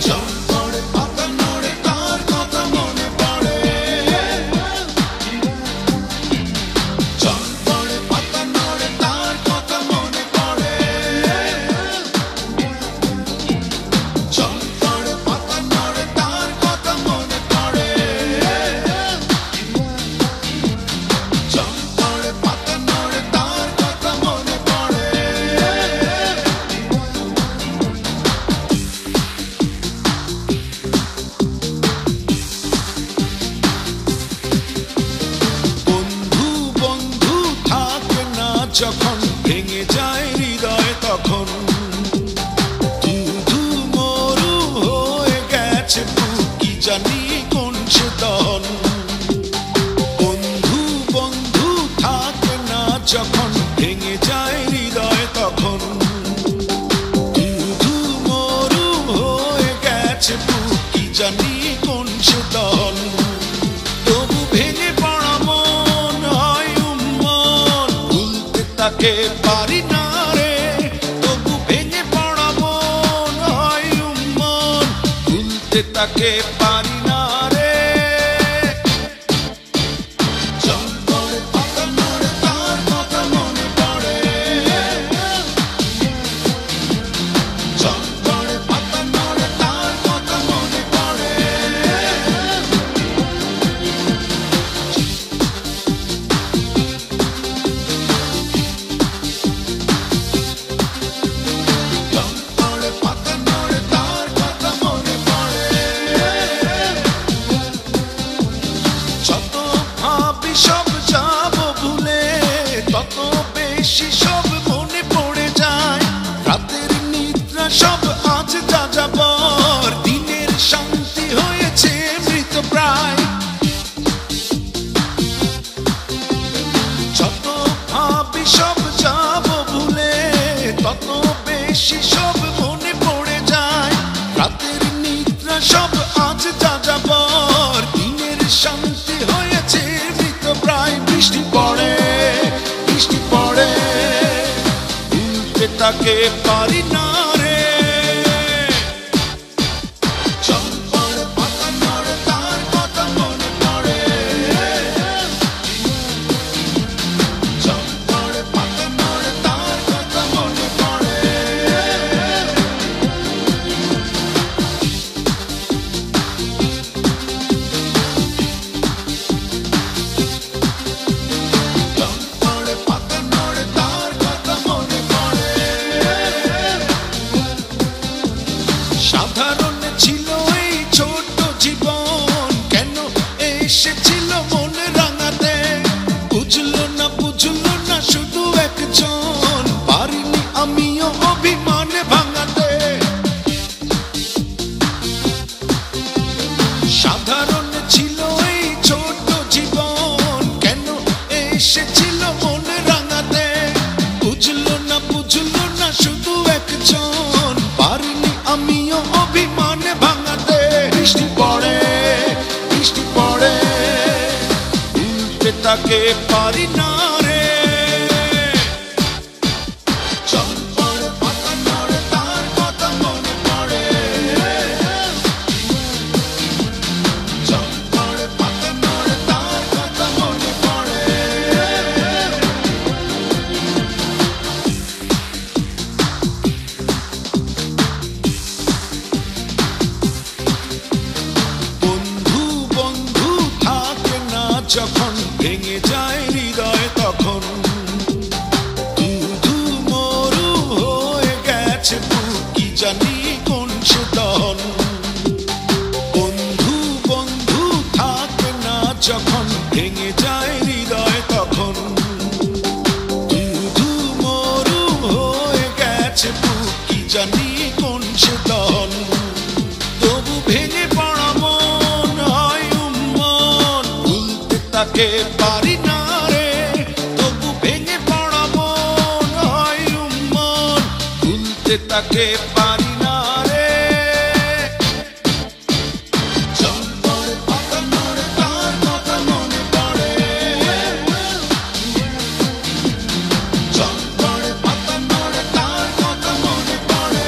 চম্পড়ে পাতা নড়ে তার কথা মনে পড়ে, চম্পড়ে পাতা নড়ে তার কথা মনে পড়ে, চম্পড়ে পাতা নড়ে তার কথা মনে পড়ে, চম্পড়ে পাতা নড়ে তার কথা মনে পড়ে। বন্ধু বন্ধু থাকে না যখন ভেঙে যায় হৃদয়, তখন ধু মরু হয়ে গেছে বুক, কি জানি কোন সে দহন। বন্ধু বন্ধু থাকে না যখন ভেঙে যায় হৃদয়, তখন ধু মরু হয়ে গেছে বুক, কি জানি কোন সে দহন। তবু ভেঙে পড়া মন হয় উম্মন, ভুলতে তাকে পারি না রে। তবু ভেঙে পড়া মন হয় উম্মন, ভুলতে তাকে পারি না রে। চম্পড়ে পাতা নড়ে তার কথা মনে পড়ে, চম্পড়ে পাতা নড়ে তার কথা মনে পড়ে। চম্পড়ে পাতা নড়ে তার কথা মনে পড়ে। যত ভাবি সব যাব ভুলে, তত বেশি সব মনে পড়ে যায়। রাতের নিদ্রা সব আজ যাযাবর, দিনের শান্তি হয়েছে মৃত প্রায়। যত ভাবি সব যাব ভুলে, তত বেশি সব মনে পড়ে যায়। রাতের নিদ্রা সব আজ যাযাবর, দিনের শান্তি হয়েছে মৃত প্রায়। বৃষ্টি পড়ে বৃষ্টি পড়ে, ভুলতে তাকে পারি না রে। চম্পড়ে পাতা নড়ে তার কথা মনে পড়ে, চম্পড়ে পাতা নড়ে তার কথা মনে পড়ে। চম্পড়ে পাতা নড়ে তার কথা মনে পড়ে। সাধারণ ছিল এই ছোট জীবন, কেন এসেছিল মনে রাঙাতে। বুঝলো না শুধু একজন, পারিনি আমিও অভিমানে ভাঙাতে। সাধারণ ছিল এই ছোট জীবন, কেন এসেছিল মনে রাঙাতে। বুঝলো না শুধু একজন, পারিনি আমিও অভিমানে ভাঙাতে। বৃষ্টি পড়ে ভুলতে তাকে পারি না রে। চম্পড়ে পাতা নড়ে তার কথা মনে পড়ে, চম্পড়ে পাতা নড়ে তার কথা মনে পড়ে। বন্ধু বন্ধু থাকে না যখন ভেঙে যায় হৃদয়, তখন ধু মরু হয়ে গেছে বুক, কি জানি কোন সে দহন। বন্ধু বন্ধু থাকে না যখন ভেঙে যায় হৃদয়, তখন ধু মরু হয়ে গেছে বুক, কি জানি কোন সে দহন। তবু ভেঙে পড়া মন হয় উম্মন, ভুলতে তাকে পারি না রে। তবু ভেঙে পড়া মন হয় উম্মন, ভুলতে তাকে পারি না রে। চম্পড়ে পাতা নড়ে তার কথা মনে পড়ে, চম্পড়ে পাতা নড়ে তার কথা মনে পড়ে।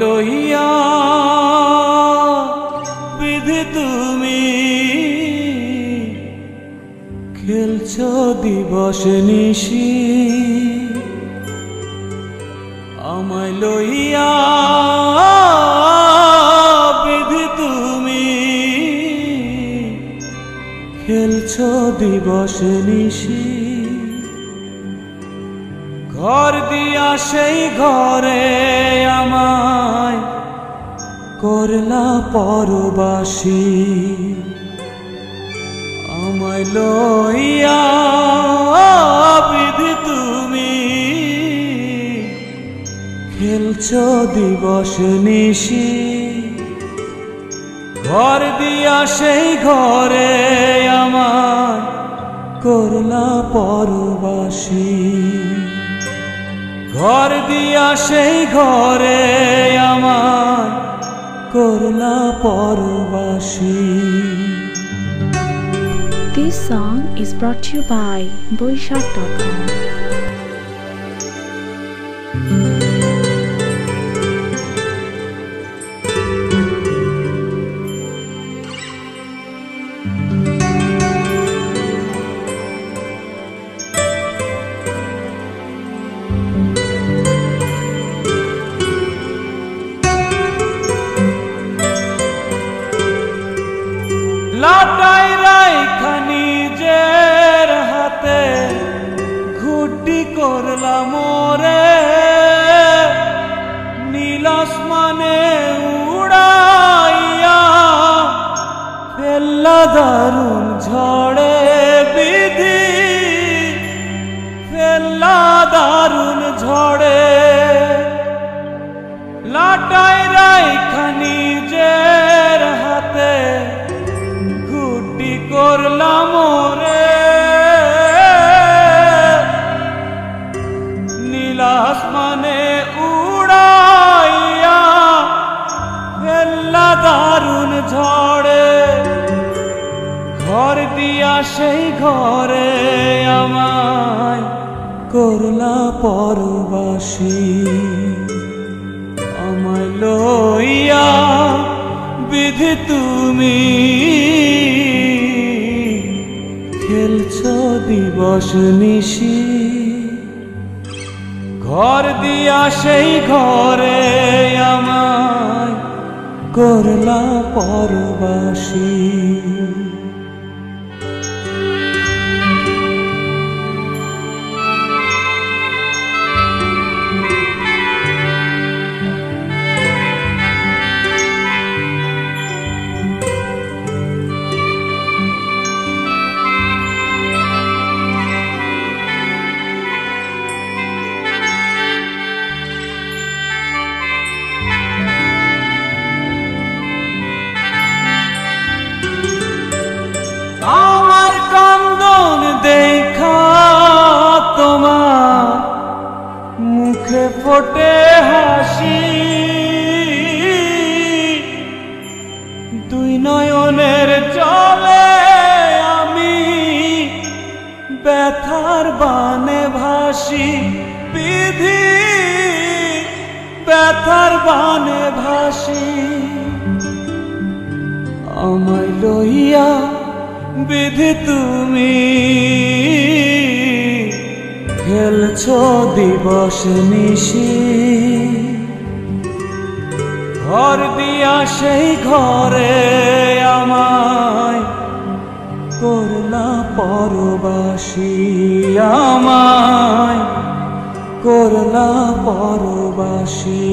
লইয়া বিধি তুমি খেলছো দিবস নিশি আমায় লইয়া বিধি তুমি খেলছো দিবস নিশি ঘর দিয়া সেই ঘরে আমায় করলা পরবাসী আমায় লইয়া বিধি তুমি খেলছো দিবস নিশি ঘর দিয়া সেই ঘরে আমায় করলা পরবাসী ঘর দিয়া সেই ঘরে আমায় করলা পরবাসী This song is brought to you by boyshark.com. লাটাই রাইখা নিজের হাতে ঘুটি করলাম মোরে নীল আসমানে উড়াইয়া ফেললা দারুণ ঝড়ে বিধি ফেললা দারুণ ঝড়ে লাটাই রাইখা নিজের হাতে করলাম রে নীল আসমানে উড়াইয়া ফেললা দারুণ ঝড়ে ঘর দিয়া সেই ঘরে আমায় করলা পরবাসী আমায় লইয়া বিধি তুমি খেলছো দিবস নিশি ঘর দিয়া সেই ঘরে আমায় করলা পরবাসী আমার কান্দন দেখা তোমার মুখে ফোটে হাসি দুই নয়নের জলে আমি ব্যথার বানে ভাসি বিধি ব্যথার বানে ভাসি আমায় লইয়া বিধি তুমি খেলছো দিবস নিশি ঘর দিয়া সেই ঘরে আমায় করলা পরবাসী আমায় করলা পরবাসী